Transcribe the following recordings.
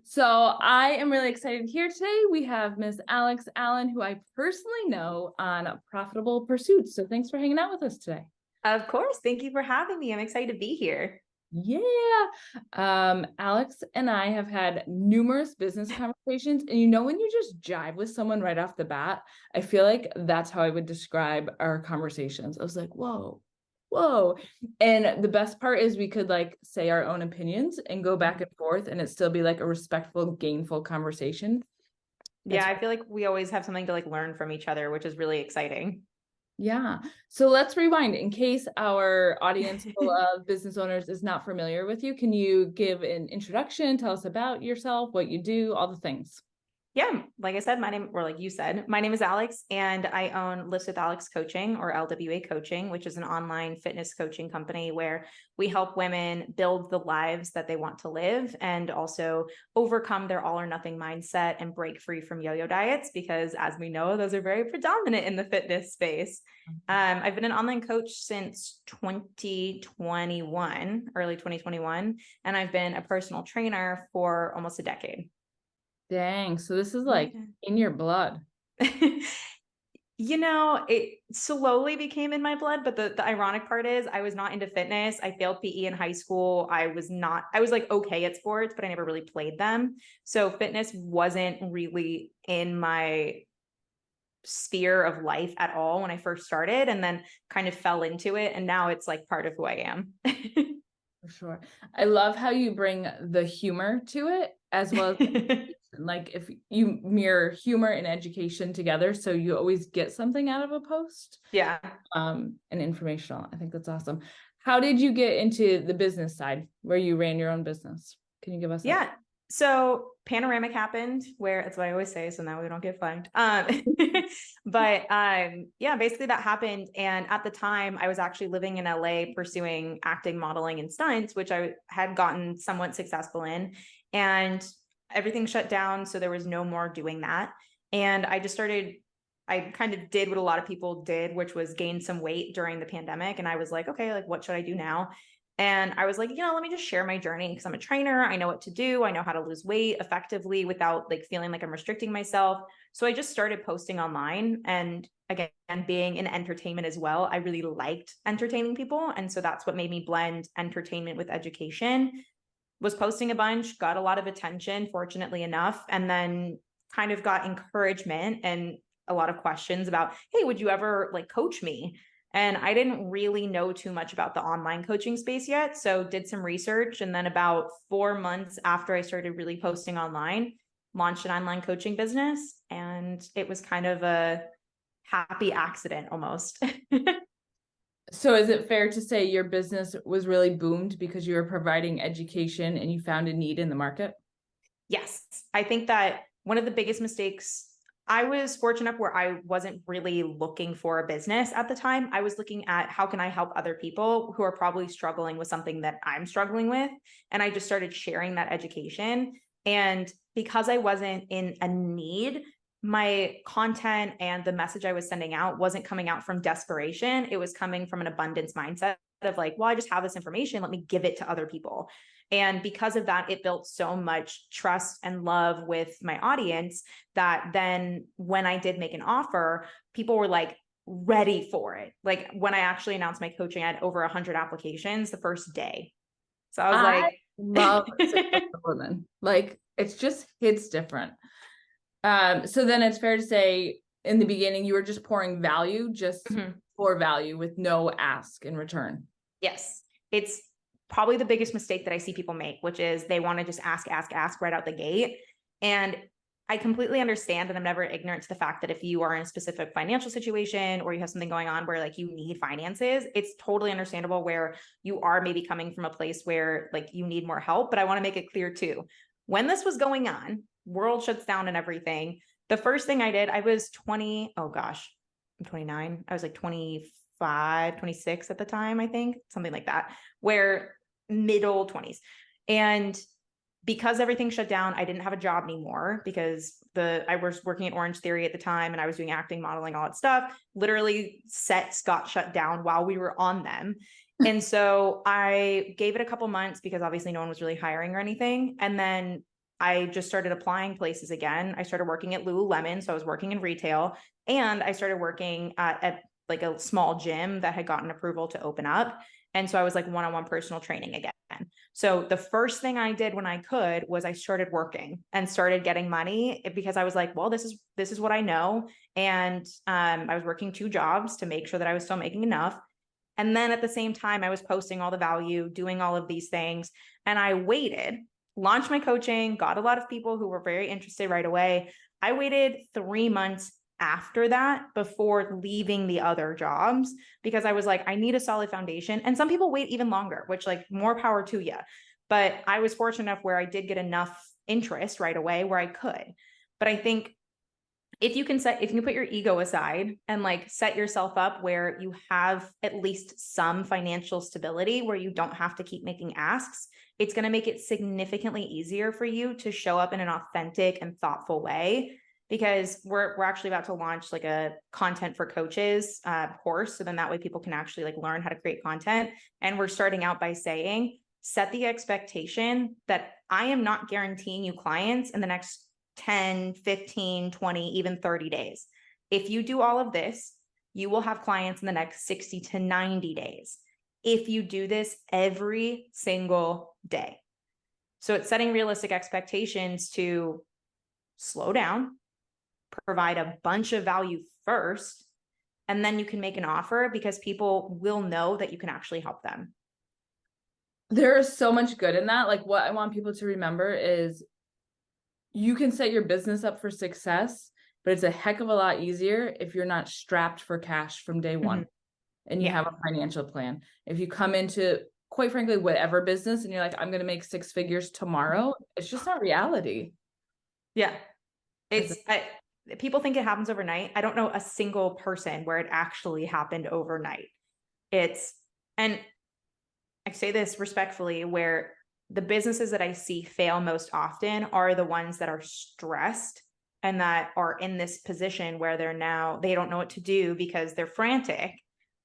So I am really excited here today. We have Miss Alex Allen, who I personally know on Profitable Pursuits. So thanks for hanging out with us today. Of course. Thank you for having me. I'm excited to be here. Yeah. Alex and I have had numerous business conversations, and when you just jive with someone right off the bat, I feel like that's how I would describe our conversations. I was like, whoa, whoa. And the best part is we could like say our own opinions and go back and forth, and it still be like a respectful, gainful conversation. Yeah, It's I feel like we always have something to learn from each other, which is really exciting. Yeah. So let's rewind in case our audience full of business owners is not familiar with you. Can you give an introduction? Tell us about yourself, what you do, all the things. Yeah, like I said, like you said, my name is Alex, and I own Lives with Alex Coaching, or LWA Coaching, which is an online fitness coaching company where we help women build the lives that they want to live and also overcome their all or nothing mindset and break free from yo-yo diets, because as we know, those are very predominant in the fitness space. I've been an online coach since 2021, early 2021, and I've been a personal trainer for almost a decade. Dang. So this is like Yeah. in your blood. It slowly became in my blood, but the ironic part is I was not into fitness. I failed PE in high school. I was like okay at sports, but I never really played them. So fitness wasn't really in my sphere of life at all when I first started, and then kind of fell into it. And now it's like part of who I am. For sure. I love how you bring the humor to it as well as like if you mirror humor and education together, so you always get something out of a post. Yeah. And informational. I think that's awesome. How did you get into the business side where you ran your own business? Can you give us that? Yeah. So Panoramic happened where that's what I always say. So now we don't get fined. But yeah, basically that happened. And at the time I was actually living in LA pursuing acting, modeling, and stunts, which I had gotten somewhat successful in. And everything shut down. So there was no more doing that. And I kind of did what a lot of people did, which was gain some weight during the pandemic. And I was like, okay, like what should I do now? And I was like, let me just share my journey because I'm a trainer. I know what to do. I know how to lose weight effectively without like feeling like I'm restricting myself. So I just started posting online. And again, being in entertainment as well, I really liked entertaining people. And so that's what made me blend entertainment with education. Was posting a bunch, got a lot of attention, fortunately enough, and then kind of got encouragement and a lot of questions about, hey, would you ever like coach me? And I didn't really know too much about the online coaching space yet. So did some research. And then about 4 months after I started really posting online, launched an online coaching business. And it was kind of a happy accident almost. So is it fair to say your business was really boomed because you were providing education and you found a need in the market? Yes. I think that one of the biggest mistakes, I was fortunate enough where I wasn't really looking for a business at the time. I was looking at how can I help other people who are probably struggling with something that I'm struggling with. And I just started sharing that education. And because I wasn't in a need, my content and the message I was sending out wasn't coming out from desperation. It was coming from an abundance mindset of like, well, I just have this information. Let me give it to other people. And because of that, it built so much trust and love with my audience that then when I did make an offer, people were like ready for it. Like when I actually announced my coaching, I had over 100 applications the first day. So I was I like, love successful women. Like it's just hits different. So then it's fair to say in the beginning you were just pouring value just for value with no ask in return. yes, it's probably the biggest mistake that I see people make, which is they want to just ask right out the gate. And I completely understand, and I'm never ignorant to the fact that if you are in a specific financial situation or you have something going on where like you need finances, it's totally understandable where you are maybe coming from a place where like you need more help. But I want to make it clear too, when this was going on, world shuts down and everything. The first thing I did, I was 20, oh gosh, I'm 29. I was like 25, 26 at the time, I think, something like that, where middle 20s. And because everything shut down, I didn't have a job anymore because I was working at Orange Theory at the time and I was doing acting, modeling, all that stuff. Literally sets got shut down while we were on them. And so I gave it a couple months because obviously no one was really hiring or anything. And then I just started applying places again. I started working at Lululemon. So I was working in retail, and I started working at like a small gym that had gotten approval to open up. And so I was like one-on-one personal training again. So the first thing I did when I could was I started working and started getting money, because I was like, well, this is what I know. And I was working 2 jobs to make sure that I was still making enough. And then at the same time, I was posting all the value, doing all of these things. And I waited, launched my coaching, got a lot of people who were very interested right away. I waited 3 months after that before leaving the other jobs, because I was like, I need a solid foundation. And some people wait even longer, which, like, more power to you. But I was fortunate enough where I did get enough interest right away where I could. But I think if you can put your ego aside and like set yourself up where you have at least some financial stability where you don't have to keep making asks, it's going to make it significantly easier for you to show up in an authentic and thoughtful way. Because we're actually about to launch like a content for coaches course. So then that way people can actually like learn how to create content. And we're starting out by saying, set the expectation that I am not guaranteeing you clients in the next 10, 15, 20, even 30 days. If you do all of this, you will have clients in the next 60 to 90 days. If you do this every single day. So it's setting realistic expectations to slow down, provide a bunch of value first, and then you can make an offer, because people will know that you can actually help them. There is so much good in that. Like, what I want people to remember is you can set your business up for success, but it's a heck of a lot easier if you're not strapped for cash from day one and you have a financial plan. If you come into, quite frankly, whatever business and you're like, I'm going to make 6 figures tomorrow, it's just not reality. Yeah. People think it happens overnight. I don't know a single person where it actually happened overnight. And I say this respectfully, where the businesses that I see fail most often are the ones that are stressed and that are in this position where they don't know what to do because they're frantic.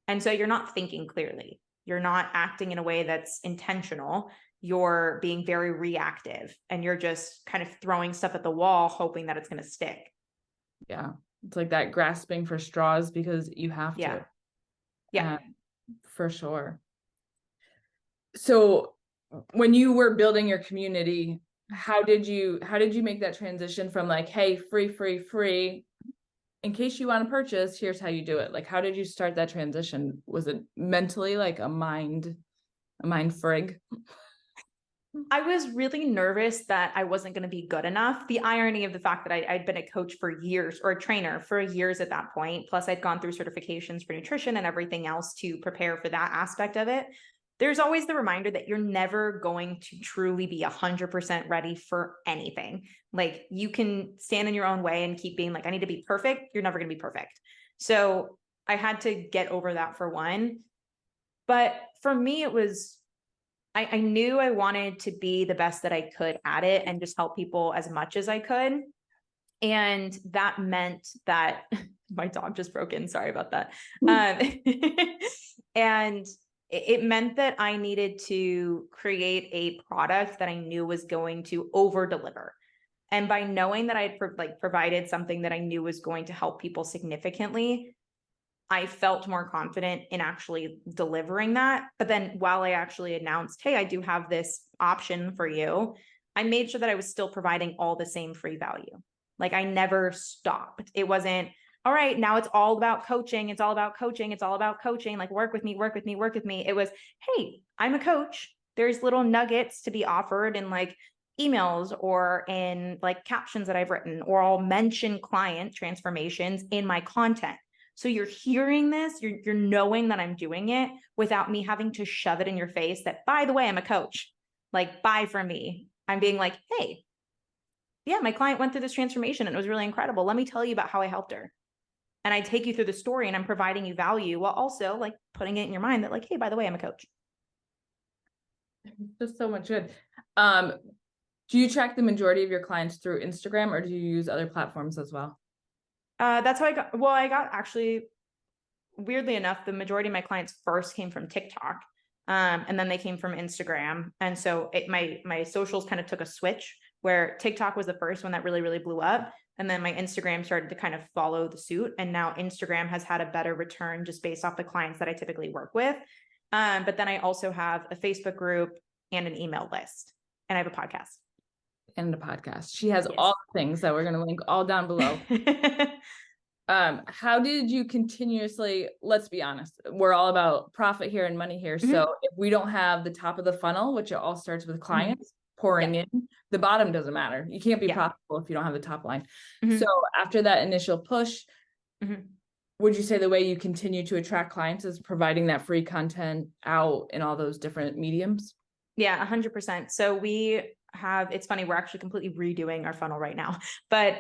And so you're not thinking clearly. You're not acting in a way that's intentional. You're being very reactive, and you're just kind of throwing stuff at the wall, hoping that it's going to stick. Yeah. It's like that grasping for straws because you have Yeah. to. Yeah. For sure. So when you were building your community, how did you make that transition from like, hey, free, in case you want to purchase, here's how you do it? Like, how did you start that transition? Was it mentally like a mind frig? I was really nervous that I wasn't going to be good enough. The irony of the fact that I'd been a coach for years, or a trainer for years at that point, plus I'd gone through certifications for nutrition and everything else to prepare for that aspect of it. There's always the reminder that you're never going to truly be 100% ready for anything. Like, you can stand in your own way and keep being like, I need to be perfect. You're never going to be perfect. So I had to get over that, for one. But for me, it was, I knew I wanted to be the best that I could at it and just help people as much as I could. And that meant that my dog just broke in. Sorry about that. And it meant that I needed to create a product that I knew was going to over deliver. And by knowing that I had provided something that I knew was going to help people significantly, I felt more confident in actually delivering that. But then while I actually announced, hey, I do have this option for you, I made sure that I was still providing all the same free value. Like, I never stopped. It wasn't, all right, now it's all about coaching. It's all about coaching. It's all about coaching. Like, work with me, work with me, work with me. It was, hey, I'm a coach. There's little nuggets to be offered in like emails or in like captions that I've written, or I'll mention client transformations in my content. So you're hearing this, you're knowing that I'm doing it without me having to shove it in your face that, by the way, I'm a coach. Like, buy from me. I'm being like, hey, yeah, my client went through this transformation and it was really incredible. Let me tell you about how I helped her. And I take you through the story and I'm providing you value while also like putting it in your mind that like, hey, by the way, I'm a coach. Just so much good. Do you track the majority of your clients through Instagram, or do you use other platforms as well? That's how I got actually, weirdly enough, the majority of my clients first came from TikTok. And then they came from Instagram. And so my socials kind of took a switch where TikTok was the first one that really, really blew up. And then my Instagram started to kind of follow the suit. And now Instagram has had a better return just based off the clients that I typically work with. But then I also have a Facebook group and an email list, and I have a podcast. And a podcast. She has all the things that we're going to link all down below. How did you continuously, let's be honest, we're all about profit here and money here. So if we don't have the top of the funnel, which it all starts with clients pouring in, the bottom doesn't matter. You can't be profitable if you don't have the top line. So after that initial push, would you say the way you continue to attract clients is providing that free content out in all those different mediums? Yeah, 100%. So we have, it's funny, we're actually completely redoing our funnel right now, but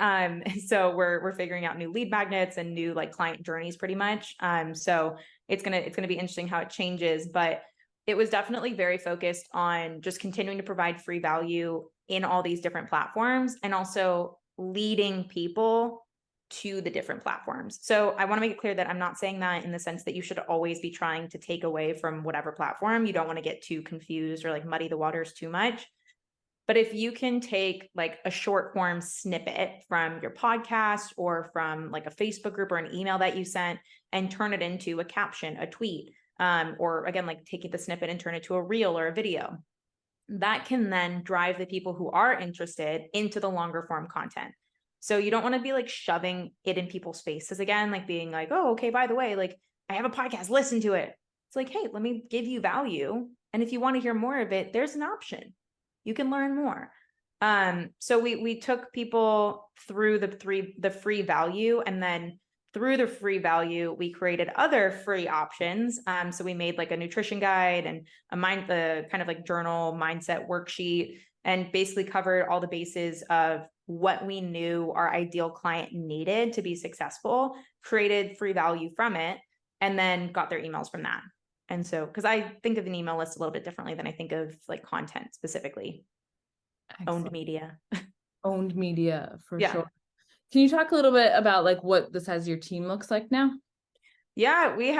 so we're figuring out new lead magnets and new like client journeys pretty much. So it's gonna be interesting how it changes, but it was definitely very focused on just continuing to provide free value in all these different platforms, and also leading people to the different platforms. So I want to make it clear that I'm not saying that in the sense that you should always be trying to take away from whatever platform. You don't want to get too confused or like muddy the waters too much. But if you can take like a short form snippet from your podcast or from like a Facebook group or an email that you sent and turn it into a caption, a tweet, or again, like taking the snippet and turn it to a reel or a video, that can then drive the people who are interested into the longer form content. So you don't want to be like shoving it in people's faces again, like being like, oh, okay, by the way, like I have a podcast, listen to it. It's like, hey, let me give you value. And if you want to hear more of it, there's an option. You can learn more. So we took people through the free value, and then through the free value, we created other free options. So we made like a nutrition guide and the kind of like journal mindset worksheet, and basically covered all the bases of what we knew our ideal client needed to be successful, created free value from it, and then got their emails from that. And so, because I think of an email list a little bit differently than I think of like content specifically. Excellent. Owned media For sure. Can you talk a little bit about like what the size of your team looks like now? Yeah, we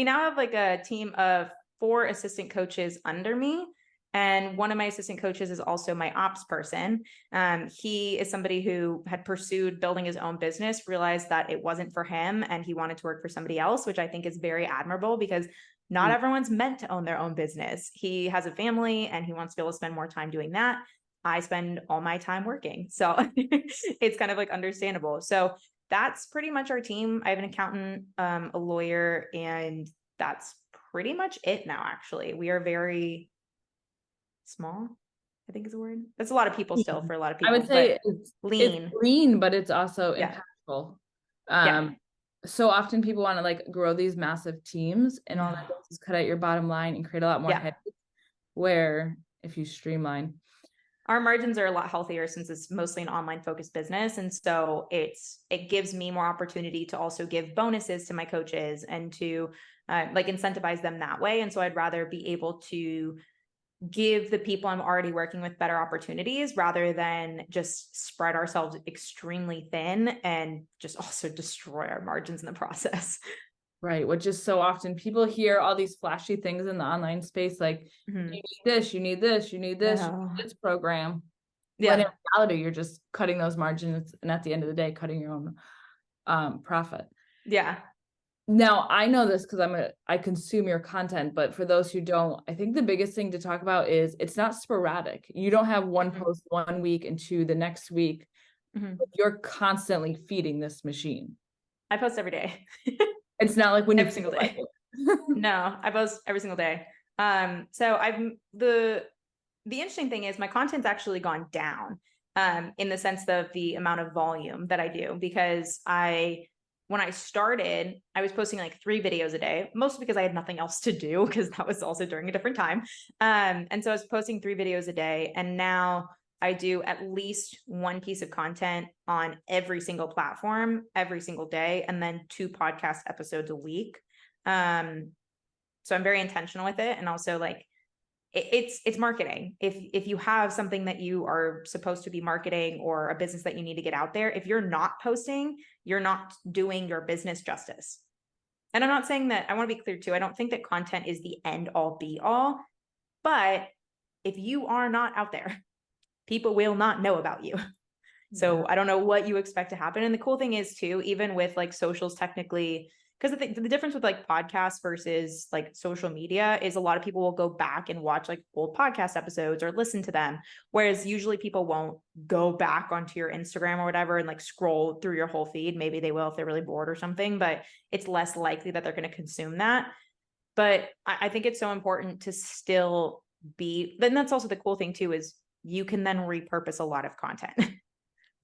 now have like a team of 4 assistant coaches under me. And one of my assistant coaches is also my ops person. He is somebody who had pursued building his own business, realized that it wasn't for him, and he wanted to work for somebody else, which I think is very admirable, because not everyone's meant to own their own business. He has a family and he wants to be able to spend more time doing that. I spend all my time working. So it's kind of like understandable. So that's pretty much our team. I have an accountant, a lawyer, and that's pretty much it now, actually. We are very small, I think is a word. That's a lot of people still for a lot of people. I would say it's lean, but it's also impactful. So often people want to like grow these massive teams, and all that does is cut out your bottom line and create a lot more headaches, where if you streamline, our margins are a lot healthier since it's mostly an online focused business. And so it gives me more opportunity to also give bonuses to my coaches and to like incentivize them that way. And so I'd rather be able to give the people I'm already working with better opportunities, rather than just spread ourselves extremely thin and just also destroy our margins in the process. Right. Which is so often people hear all these flashy things in the online space, like you need this, you need this, you need this, you need this program. When in reality, you're just cutting those margins, and at the end of the day, cutting your own profit. Yeah. Now, I know this because I consume your content, but for those who don't, I think the biggest thing to talk about is it's not sporadic. You don't have one post 1 week and 2 the next week. You're constantly feeding this machine. I post every day. It's not like when every single day. No, I post every single day. So the interesting thing is my content's actually gone down in the sense of the amount of volume that I do, because when I started, I was posting like 3 videos a day, mostly because I had nothing else to do, because that was also during a different time. And so I was posting 3 videos a day, and now I do at least 1 piece of content on every single platform, every single day, and then 2 podcast episodes a week. So I'm very intentional with it. And also like, it's marketing. If you have something that you are supposed to be marketing, or a business that you need to get out there, if you're not posting, you're not doing your business justice. And I'm not saying that, I want to be clear too, I don't think that content is the end all be all, but if you are not out there people will not know about you. So Yeah. I don't know what you expect to happen. And the cool thing is too, even with like socials technically, because the difference with like podcasts versus like social media is a lot of people will go back and watch like old podcast episodes or listen to them. Whereas usually people won't go back onto your Instagram or whatever and like scroll through your whole feed. Maybe they will if they're really bored or something, but it's less likely that they're going to consume that. But I think it's so important to still be, then that's also the cool thing too, is you can then repurpose a lot of content.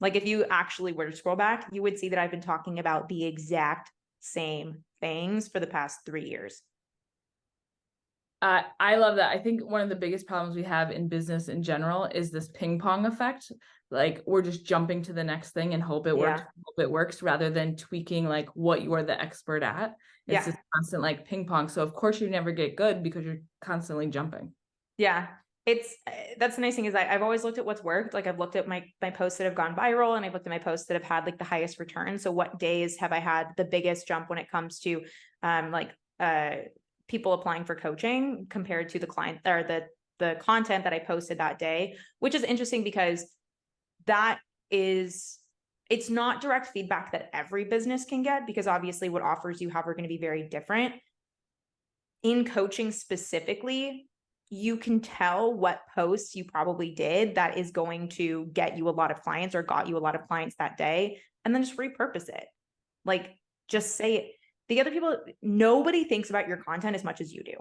Like if you actually were to scroll back, you would see that I've been talking about the exact same things for the past 3 years. I love that. I think one of the biggest problems we have in business in general is this ping pong effect. Like we're just jumping to the next thing and hope it works rather than tweaking like what you are the expert at. It's this constant like ping pong. So of course you never get good because you're constantly jumping. Yeah. It's that's the nice thing is I've always looked at what's worked. Like I've looked at my posts that have gone viral and I've looked at my posts that have had like the highest return. So what days have I had the biggest jump when it comes to people applying for coaching compared to the client or the content that I posted that day, which is interesting because that is, it's not direct feedback that every business can get because obviously what offers you have are going to be very different. In coaching specifically, you can tell what posts you probably did that is going to get you a lot of clients or got you a lot of clients that day, and then just repurpose it. Like just say it. The other people, nobody thinks about your content as much as you do.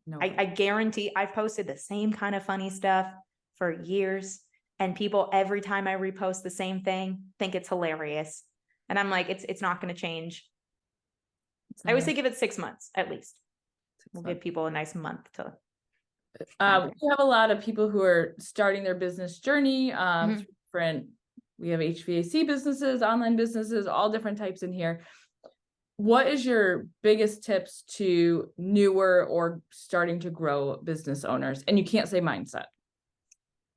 No. I guarantee I've posted the same kind of funny stuff for years, and people every time I repost the same thing think it's hilarious. And I'm like, it's not going to change. I always say give it 6 months at least. We'll give people a nice month to. We have a lot of people who are starting their business journey. We have HVAC businesses, online businesses, all different types in here. What is your biggest tips to newer or starting to grow business owners? And you can't say mindset.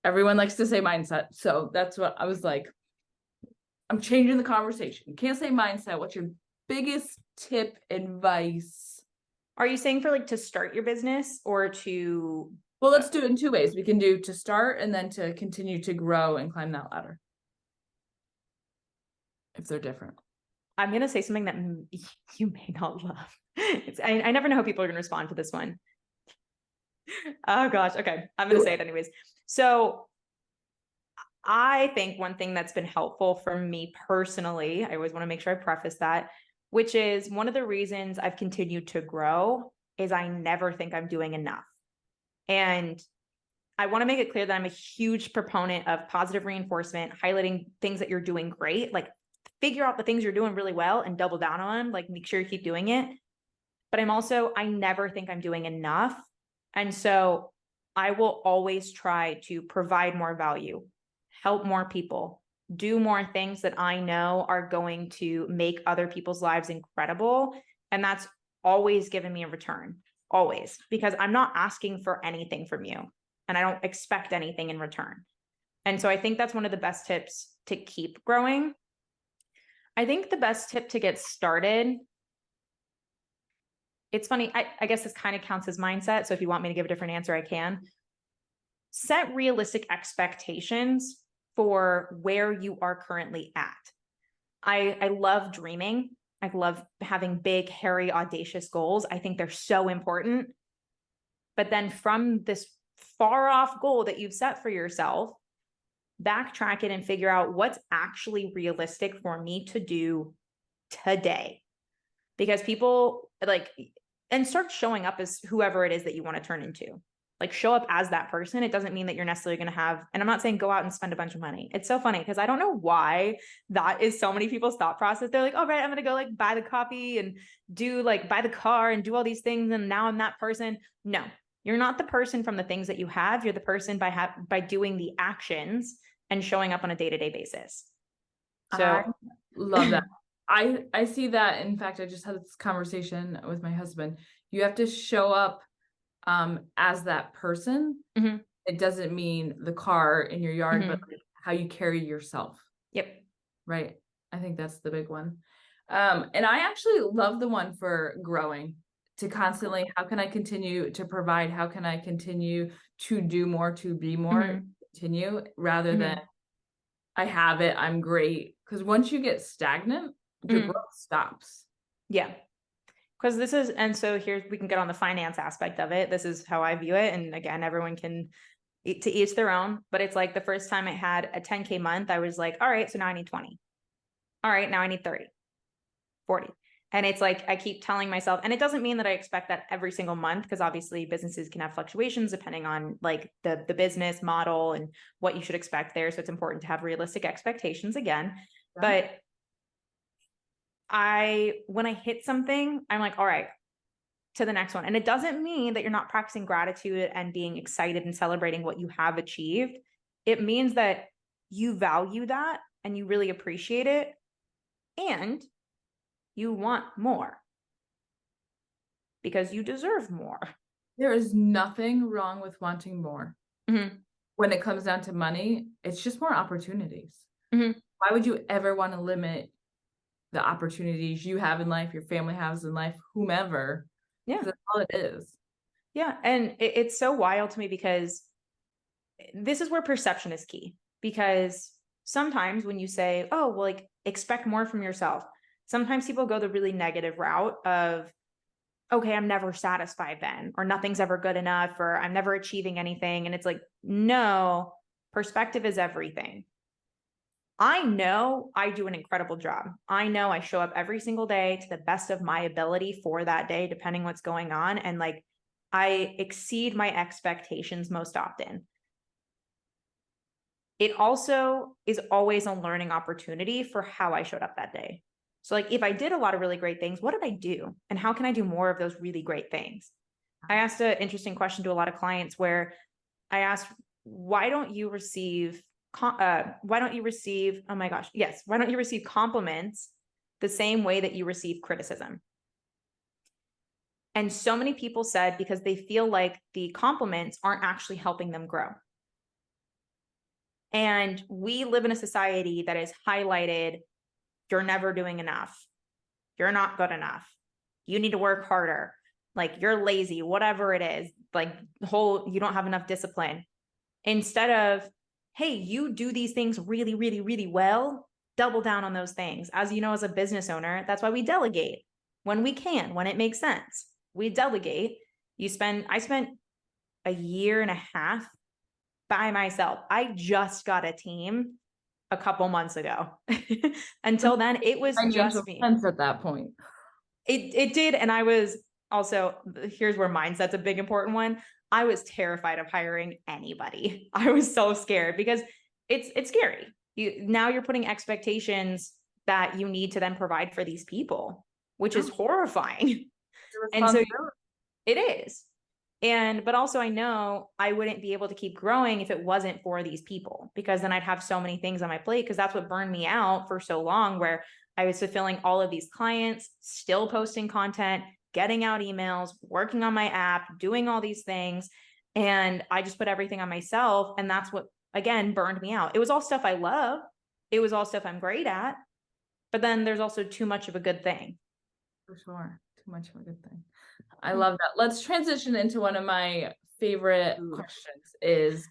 Everyone likes to say mindset. So that's what I was like, I'm changing the conversation. You can't say mindset. What's your biggest tip, advice? Are you saying for like to start your business or to? Well, let's do it in 2 ways. We can do to start and then to continue to grow and climb that ladder. If they're different. I'm going to say something that you may not love. I never know how people are going to respond to this one. Oh gosh. Okay. I'm going to say it anyways. So I think one thing that's been helpful for me personally, I always want to make sure I preface that, which is one of the reasons I've continued to grow is I never think I'm doing enough. And I want to make it clear that I'm a huge proponent of positive reinforcement, highlighting things that you're doing great, like figure out the things you're doing really well and double down on them, like make sure you keep doing it. But I never think I'm doing enough. And so I will always try to provide more value, help more people, do more things that I know are going to make other people's lives incredible. And that's always given me a return, always, because I'm not asking for anything from you and I don't expect anything in return. And so I think that's one of the best tips to keep growing. I think the best tip to get started, it's funny, I guess this kind of counts as mindset. So if you want me to give a different answer, I can. Set realistic expectations for where you are currently at. I love dreaming. I love having big, hairy, audacious goals. I think they're so important. But then from this far off goal that you've set for yourself, backtrack it and figure out what's actually realistic for me to do today. Because people like, and start showing up as whoever it is that you want to turn into. Like show up as that person. It doesn't mean that you're necessarily going to have, and I'm not saying go out and spend a bunch of money. It's so funny because I don't know why that is so many people's thought process. They're like, oh, right, I'm going to go like buy the coffee and do like buy the car and do all these things. And now I'm that person. No, you're not the person from the things that you have. You're the person by doing the actions and showing up on a day-to-day basis. So I love that. I see that. In fact, I just had this conversation with my husband. You have to show up as that person. Mm-hmm. It doesn't mean the car in your yard, mm-hmm. but like how you carry yourself. Yep. Right. I think that's the big one. And I actually love the one for growing, to constantly, how can I continue to provide? How can I continue to do more, to be more, mm-hmm. continue rather than Mhm. I have it, I'm great. Because once you get stagnant, your Mhm. growth stops. Yeah. Because this is, and so here we can get on the finance aspect of it. This is how I view it. And again, everyone can to each their own, but it's like the first time I had a 10K month, I was like, all right, so now I need 20. All right, now I need 30, 40. And it's like, I keep telling myself, and it doesn't mean that I expect that every single month, because obviously businesses can have fluctuations depending on like the business model and what you should expect there. So it's important to have realistic expectations again. Yeah. But when I hit something, I'm like, all right, to the next one. And it doesn't mean that you're not practicing gratitude and being excited and celebrating what you have achieved. It means that you value that and you really appreciate it and you want more because you deserve more. There is nothing wrong with wanting more. Mm-hmm. When it comes down to money, it's just more opportunities. Mm-hmm. Why would you ever want to limit the opportunities you have in life, your family has in life, whomever? Yeah. Because that's all it is. Yeah. And it's so wild to me because this is where perception is key. Because sometimes when you say, oh, well, like expect more from yourself, sometimes people go the really negative route of, okay, I'm never satisfied then, or nothing's ever good enough, or I'm never achieving anything. And it's like, no, perspective is everything. I know I do an incredible job. I know I show up every single day to the best of my ability for that day, depending what's going on. And like, I exceed my expectations most often. It also is always a learning opportunity for how I showed up that day. So like if I did a lot of really great things, what did I do? And how can I do more of those really great things? I asked an interesting question to a lot of clients where I asked, why don't you receive, oh my gosh, yes, why don't you receive compliments the same way that you receive criticism? And so many people said because they feel like the compliments aren't actually helping them grow. And we live in a society that is highlighted, you're never doing enough. You're not good enough. You need to work harder. Like you're lazy, whatever it is, like you don't have enough discipline. Instead of, hey, you do these things really, really, really well, double down on those things. As you know, as a business owner, that's why we delegate when we can, when it makes sense. We delegate. I spent a year and a half by myself. I just got a team a couple months ago. Until then, it was Financial just me. sense at that point. It did. And I was also, here's where mindset's a big important one. I was terrified of hiring anybody. I was so scared because it's scary. Now you're putting expectations that you need to then provide for these people, which is No, horrifying. it's a And so responsibility. it is. But also I know I wouldn't be able to keep growing if it wasn't for these people, because then I'd have so many things on my plate, because that's what burned me out for so long, where I was fulfilling all of these clients, still posting content, getting out emails, working on my app, doing all these things. And I just put everything on myself. And that's what, again, burned me out. It was all stuff I love. It was all stuff I'm great at. But then there's also too much of a good thing. For sure. Too much of a good thing. I love that. Let's transition into one of my favorite Ooh. questions is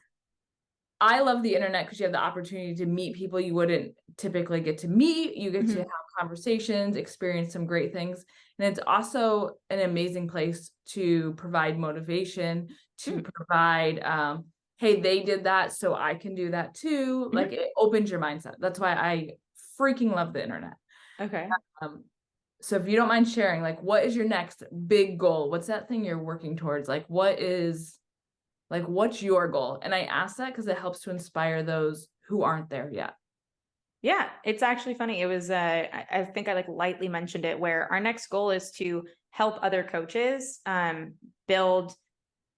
I love the internet because you have the opportunity to meet people you wouldn't typically get to meet. You get to have conversations, experience some great things. And it's also an amazing place to provide motivation, to provide, hey, they did that, so I can do that too. Like it opens your mindset. That's why I freaking love the internet. Okay. Um, so if you don't mind sharing, like, what is your next big goal? What's that thing you're working towards? What's your goal? And I ask that because it helps to inspire those who aren't there yet. Yeah, it's actually funny. It was, I think I like lightly mentioned it, where our next goal is to help other coaches build.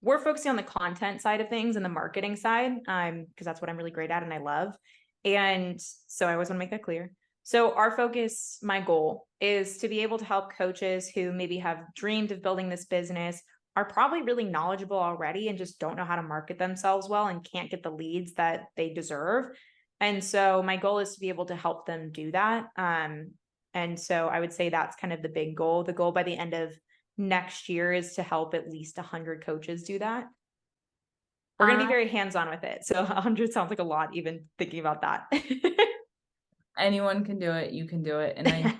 We're focusing on the content side of things and the marketing side, because that's what I'm really great at and I love. And so I always want to make that clear. So our focus, my goal is to be able to help coaches who maybe have dreamed of building this business, are probably really knowledgeable already and just don't know how to market themselves well and can't get the leads that they deserve. And so my goal is to be able to help them do that. And so I would say that's kind of the big goal. The goal by the end of next year is to help at least 100 coaches do that. We're going to be very hands-on with it. So 100 sounds like a lot, even thinking about that. Anyone can do it. You can do it. And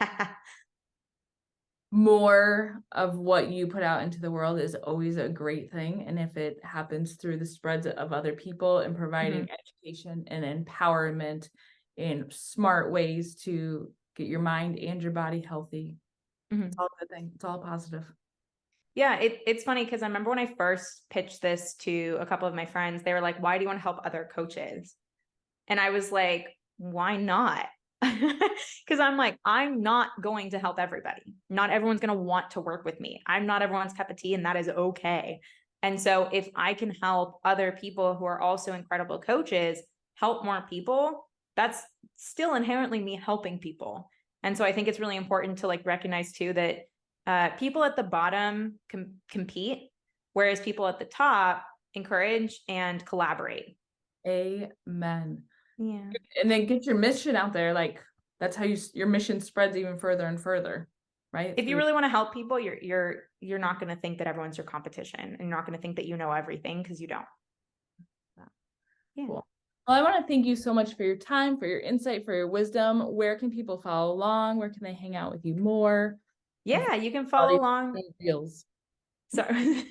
more of what you put out into the world is always a great thing. And if it happens through the spreads of other people and providing education and empowerment in smart ways to get your mind and your body healthy, it's all a good thing. It's all positive. Yeah, it's funny because I remember when I first pitched this to a couple of my friends, they were like, why do you want to help other coaches? And I was like, why not? Because I'm like, I'm not going to help everybody. Not everyone's going to want to work with me. I'm not everyone's cup of tea, and that is okay. And so if I can help other people who are also incredible coaches help more people, that's still inherently me helping people. And so I think it's really important to like recognize too that people at the bottom compete, whereas people at the top encourage and collaborate. Amen. Yeah. And then get your mission out there. Like that's how your mission spreads even further and further, right? If you really want to help people, you're not going to think that everyone's your competition, and you're not going to think that you know everything, because you don't. Yeah. Cool. Well, I want to thank you so much for your time, for your insight, for your wisdom. Where can people follow along? Where can they hang out with you more? Yeah, you can follow along. Reels. Sorry.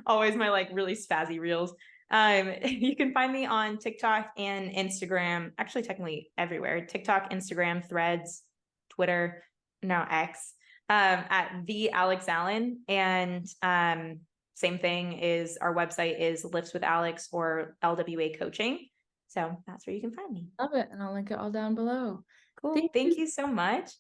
Always my like really spazzy reels. You can find me on TikTok and Instagram, actually technically everywhere. TikTok, Instagram, Threads, Twitter, now X, at the Alex Allen. And same thing is our website is Lifts with Alex or LWA Coaching. So that's where you can find me. Love it. And I'll link it all down below. Cool. Thank you so much.